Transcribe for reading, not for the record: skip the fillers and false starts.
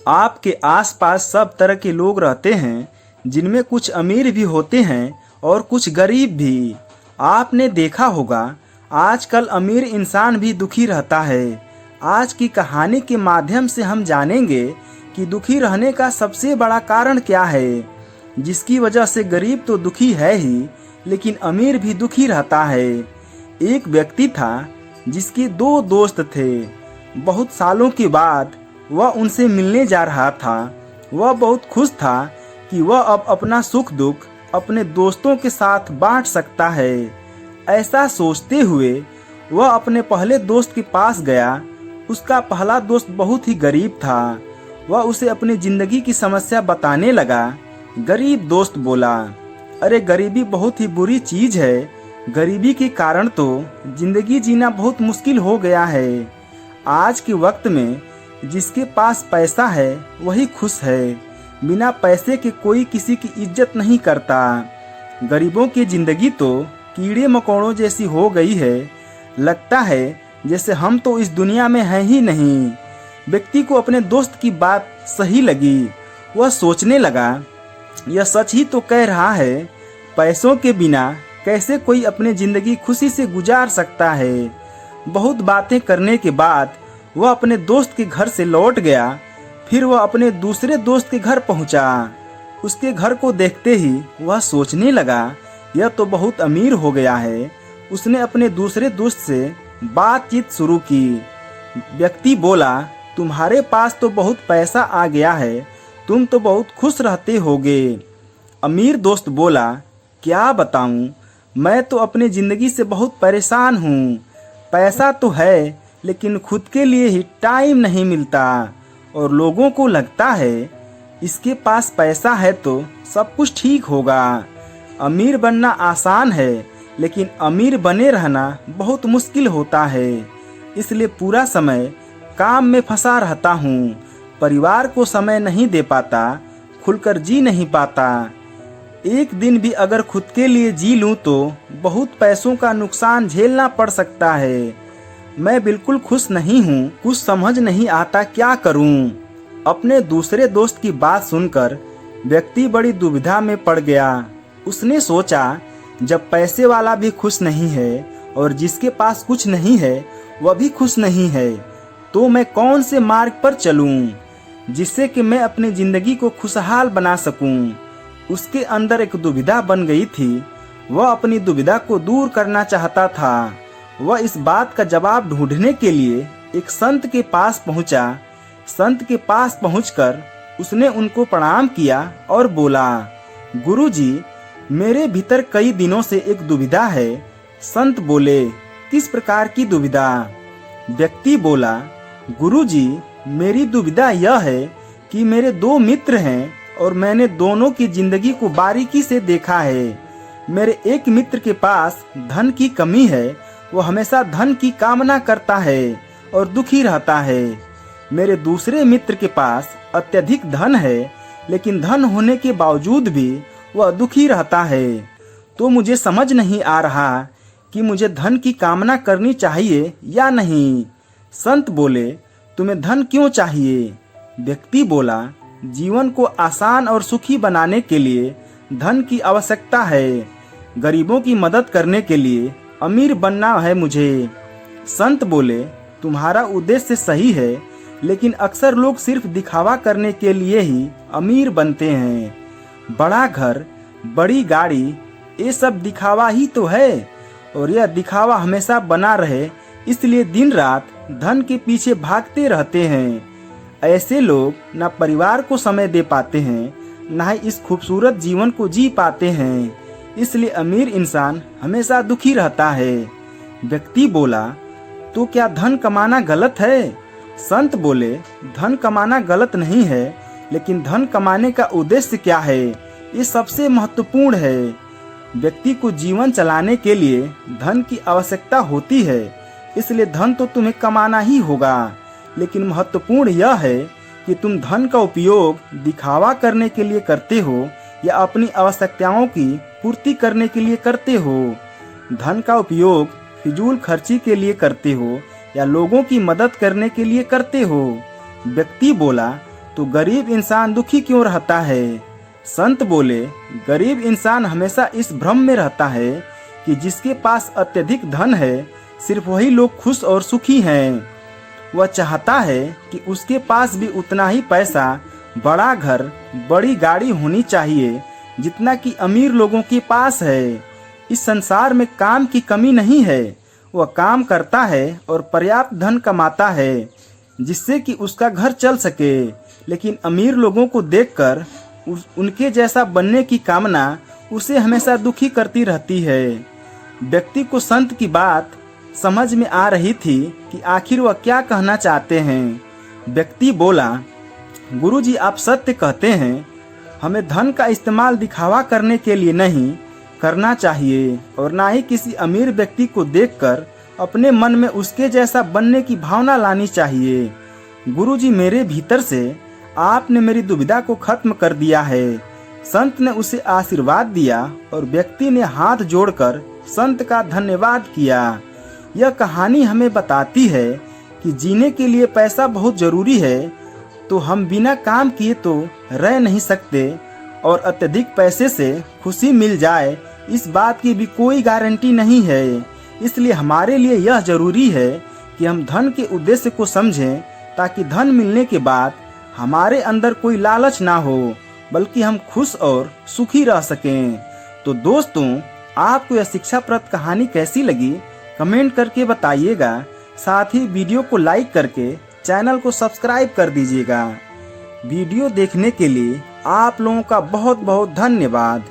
आपके आसपास सब तरह के लोग रहते हैं, जिनमें कुछ अमीर भी होते हैं और कुछ गरीब भी। आपने देखा होगा आजकल अमीर इंसान भी दुखी रहता है। आज की कहानी के माध्यम से हम जानेंगे कि दुखी रहने का सबसे बड़ा कारण क्या है, जिसकी वजह से गरीब तो दुखी है ही, लेकिन अमीर भी दुखी रहता है। एक व्यक्ति था जिसके दो दोस्त थे। बहुत सालों के बाद वह उनसे मिलने जा रहा था। वह बहुत खुश था कि वह अब अपना सुख दुख अपने दोस्तों के साथ बांट सकता है। ऐसा सोचते हुए वह अपने पहले दोस्त के पास गया। उसका पहला दोस्त बहुत ही गरीब था। वह उसे अपनी जिंदगी की समस्या बताने लगा। गरीब दोस्त बोला, अरे गरीबी बहुत ही बुरी चीज है। गरीबी के कारण तो जिंदगी जीना बहुत मुश्किल हो गया है। आज के वक्त में जिसके पास पैसा है वही खुश है। बिना पैसे के कोई किसी की इज्जत नहीं करता। गरीबों की जिंदगी तो कीड़े मकोड़ों जैसी हो गई है। लगता है जैसे हम तो इस दुनिया में हैं ही नहीं। व्यक्ति को अपने दोस्त की बात सही लगी। वह सोचने लगा, यह सच ही तो कह रहा है। पैसों के बिना कैसे कोई अपनी जिंदगी खुशी से गुजार सकता है। बहुत बातें करने के बाद वह अपने दोस्त के घर से लौट गया। फिर वह अपने दूसरे दोस्त के घर पहुंचा। उसके घर को देखते ही वह सोचने लगा, यह तो बहुत अमीर हो गया है। उसने अपने दूसरे दोस्त से बातचीत शुरू की। व्यक्ति बोला, तुम्हारे पास तो बहुत पैसा आ गया है, तुम तो बहुत खुश रहते होगे। अमीर दोस्त बोला, क्या बताऊं, मैं तो अपनी जिंदगी से बहुत परेशान हूँ। पैसा तो है लेकिन खुद के लिए ही टाइम नहीं मिलता, और लोगों को लगता है इसके पास पैसा है तो सब कुछ ठीक होगा। अमीर बनना आसान है, लेकिन अमीर बने रहना बहुत मुश्किल होता है। इसलिए पूरा समय काम में फंसा रहता हूँ। परिवार को समय नहीं दे पाता, खुलकर जी नहीं पाता। एक दिन भी अगर खुद के लिए जी लूँ तो बहुत पैसों का नुकसान झेलना पड़ सकता है। मैं बिल्कुल खुश नहीं हूँ, कुछ समझ नहीं आता क्या करूँ। अपने दूसरे दोस्त की बात सुनकर व्यक्ति बड़ी दुविधा में पड़ गया। उसने सोचा, जब पैसे वाला भी खुश नहीं है और जिसके पास कुछ नहीं है वह भी खुश नहीं है, तो मैं कौन से मार्ग पर चलूं, जिससे कि मैं अपनी जिंदगी को खुशहाल बना सकूं। उसके अंदर एक दुविधा बन गई थी। वह अपनी दुविधा को दूर करना चाहता था। वह इस बात का जवाब ढूंढने के लिए एक संत के पास पहुंचा। संत के पास पहुंचकर उसने उनको प्रणाम किया और बोला, गुरुजी, मेरे भीतर कई दिनों से एक दुविधा है। संत बोले, किस प्रकार की दुविधा? व्यक्ति बोला, गुरुजी, मेरी दुविधा यह है कि मेरे दो मित्र हैं और मैंने दोनों की जिंदगी को बारीकी से देखा है। मेरे एक मित्र के पास धन की कमी है। वो हमेशा धन की कामना करता है और दुखी रहता है। मेरे दूसरे मित्र के पास अत्यधिक धन है, लेकिन धन होने के बावजूद भी वह दुखी रहता है। तो मुझे समझ नहीं आ रहा कि मुझे धन की कामना करनी चाहिए या नहीं। संत बोले, तुम्हें धन क्यों चाहिए? व्यक्ति बोला, जीवन को आसान और सुखी बनाने के लिए धन की आवश्यकता है। गरीबों की मदद करने के लिए अमीर बनना है मुझे। संत बोले, तुम्हारा उद्देश्य सही है, लेकिन अक्सर लोग सिर्फ दिखावा करने के लिए ही अमीर बनते हैं। बड़ा घर, बड़ी गाड़ी, ये सब दिखावा ही तो है, और यह दिखावा हमेशा बना रहे, इसलिए दिन रात धन के पीछे भागते रहते हैं। ऐसे लोग न परिवार को समय दे पाते हैं, न ही इस खूबसूरत जीवन को जी पाते हैं। इसलिए अमीर इंसान हमेशा दुखी रहता है। व्यक्ति बोला, तो क्या धन कमाना गलत है? संत बोले, धन कमाना गलत नहीं है, लेकिन धन कमाने का उद्देश्य क्या है, ये सबसे महत्वपूर्ण है। व्यक्ति को जीवन चलाने के लिए धन की आवश्यकता होती है, इसलिए धन तो तुम्हें कमाना ही होगा। लेकिन महत्वपूर्ण यह है कि तुम धन का उपयोग दिखावा करने के लिए करते हो या अपनी आवश्यकताओं की पूर्ति करने के लिए करते हो। धन का उपयोग फिजूल खर्ची के लिए करते हो या लोगों की मदद करने के लिए करते हो। व्यक्ति बोला, तो गरीब इंसान दुखी क्यों रहता है? संत बोले, गरीब इंसान हमेशा इस भ्रम में रहता है कि जिसके पास अत्यधिक धन है सिर्फ वही लोग खुश और सुखी हैं। वह चाहता है कि उसके पास भी उतना ही पैसा, बड़ा घर, बड़ी गाड़ी होनी चाहिए जितना कि अमीर लोगों के पास है। इस संसार में काम की कमी नहीं है। वह काम करता है और पर्याप्त धन कमाता है जिससे कि उसका घर चल सके। लेकिन अमीर लोगों को देखकर उनके जैसा बनने की कामना उसे हमेशा दुखी करती रहती है। व्यक्ति को संत की बात समझ में आ रही थी कि आखिर वह क्या कहना चाहते हैं। व्यक्ति बोला, गुरुजी आप सत्य कहते हैं, हमें धन का इस्तेमाल दिखावा करने के लिए नहीं करना चाहिए और ना ही किसी अमीर व्यक्ति को देखकर अपने मन में उसके जैसा बनने की भावना लानी चाहिए। गुरुजी मेरे भीतर से आपने मेरी दुविधा को खत्म कर दिया है। संत ने उसे आशीर्वाद दिया और व्यक्ति ने हाथ जोड़कर संत का धन्यवाद किया। यह कहानी हमें बताती है कि जीने के लिए पैसा बहुत जरूरी है, तो हम बिना काम किए तो रह नहीं सकते और अत्यधिक पैसे से खुशी मिल जाए इस बात की भी कोई गारंटी नहीं है। इसलिए हमारे लिए यह जरूरी है कि हम धन के उद्देश्य को समझें ताकि धन मिलने के बाद हमारे अंदर कोई लालच ना हो, बल्कि हम खुश और सुखी रह सकें। तो दोस्तों, आपको यह शिक्षाप्रद कहानी कैसी लगी कमेंट करके बताइएगा। साथ ही वीडियो को लाइक करके चैनल को सब्सक्राइब कर दीजिएगा। वीडियो देखने के लिए आप लोगों का बहुत बहुत धन्यवाद।